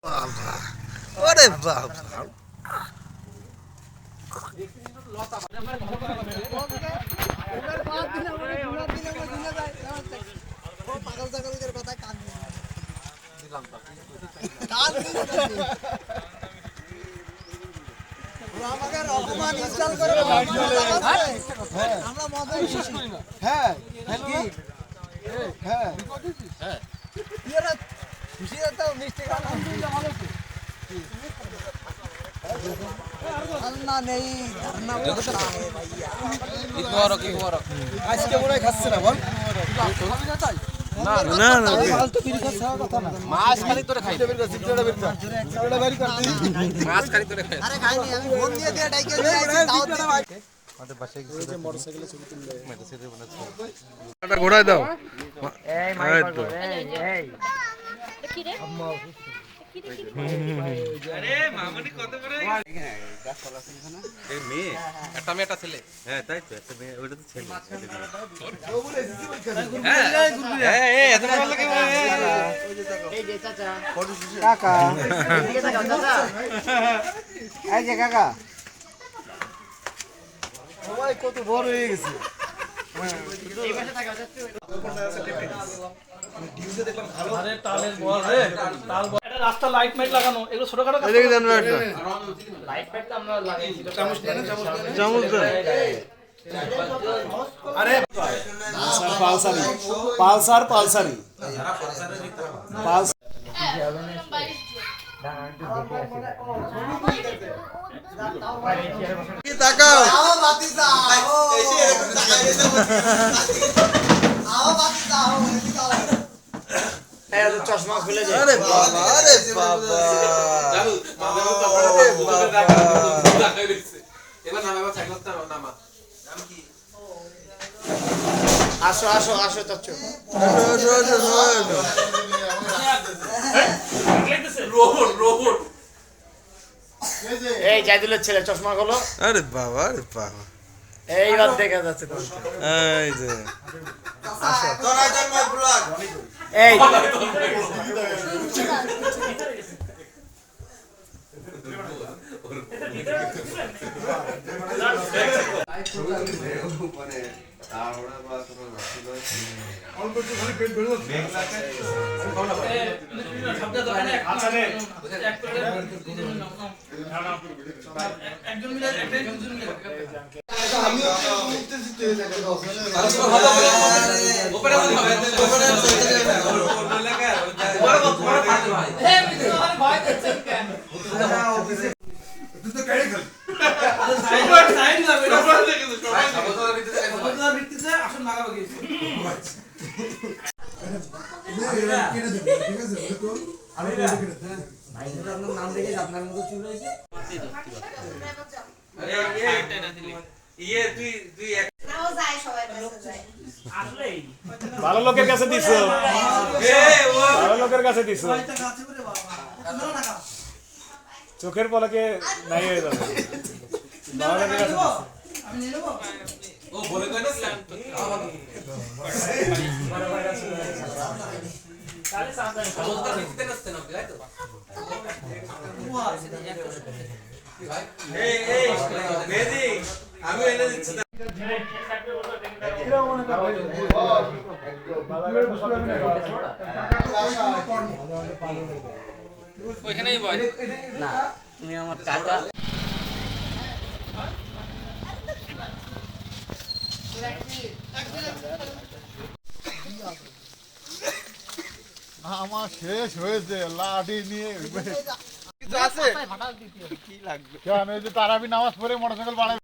বাবা ওরে বাবা আজকে মনে হয় খাচ্ছে না বল না না মাছ খালি তোরে খাই মাছ খালি তোরে খাই আরে খাইনি আমি ফোন দিয়ে দিয়ে ডাইকে দিয়ে দাও আমাদের বাসায় গিয়ে মোটরসাইকেলে ছবি তুললে মেটাসিতে বানাচ্ছে এটা ঘোড়ায় দাও এই মাইক করো এই কি রে আম্মা আরে মামনি কত বড় এখানে গাছপালা আছে এখানে এই মেয়ে একটা মেয়ে একটা ছেলে হ্যাঁ তাই তো একটা মেয়ে ওইটা তো ছেলে ও বলে এসেছি হ্যাঁ এই এত ভালো লাগে ওই যে দেখো এই যে চাচা কাকা এদিকে তাকাও চাচা এই যে কাকা সবাই কত বড় হয়ে গেছে এই পাশে তাকাও ডিউতে দেখলাম ভালো আরে তালের বল রে তাল এটা রাস্তা লাইট মাইট লাগানো এগুলো ছোটখাটো কাজ এদিকে দেন একটা লাইট মাইট তো আমরা লাগাইছি চামচ দেন আরে পালসারি পালসারি কি তাকাও আও বাতি দাও এসে এরকম তাকাই দিতে আও বাতি দাও এই চশমা খুলে যায় আরে বাবা জানু মাঝে মধ্যে আপনারা তাকাই দিচ্ছে এবার নামা সাইকেলটা নামা নাম কি আসো আসো আসো চাচু রোবট এই জাইদুলের ছেলে চশমা গুলো আরে বাবা এইবার দেখা যাচ্ছে এই যে আসো তোরা জন্ম ব্লগ এই মানে তাওড়া বা কোনো রাখছিল অল্প একটু খালি পেট ভরে যাচ্ছে বেগ লাগে শব্দ তো মানে আচ্ছা রে এক করে একজন মিলে একজন মিলে আমিও উঠতে দিতে লাগে উপরে হবে লাগা বড় ভাই হে মিত্র আমার ভয় করছেন কেন তুই তো কাড়ে খালি সাইড লাগবে সবাই ভিত্তিতে আসল লাগা গিয়েছে আমি ভাইদের আপনার নাম দেখে আপনার মতো চুল হয়েছে আরে এটা দিলি ইয়ে তুই নাও যায় সবাই কাছে যায় আসলেই ভালো লোকের কাছে দিছো ভালো লোকের কাছে দিছো চোখের পলকে নাই হয়ে যাবে ভালো লোকের কাছে আমি নিয়ে নেব ও বলে কই না তাহলে সাবধান সমস্ত ভিত্তিতে নষ্ট না তাই তো এই বেদি আমি এনে দিচ্ছি ওইখানেই বল না তুমি আমার কাকা আমার শেষ হয়েছে লাঠি নিয়ে কিছু আছে কি লাগবে কেন এই যে তারাবি নামাজ পড়ে মোটরসাইকেল বাড়াই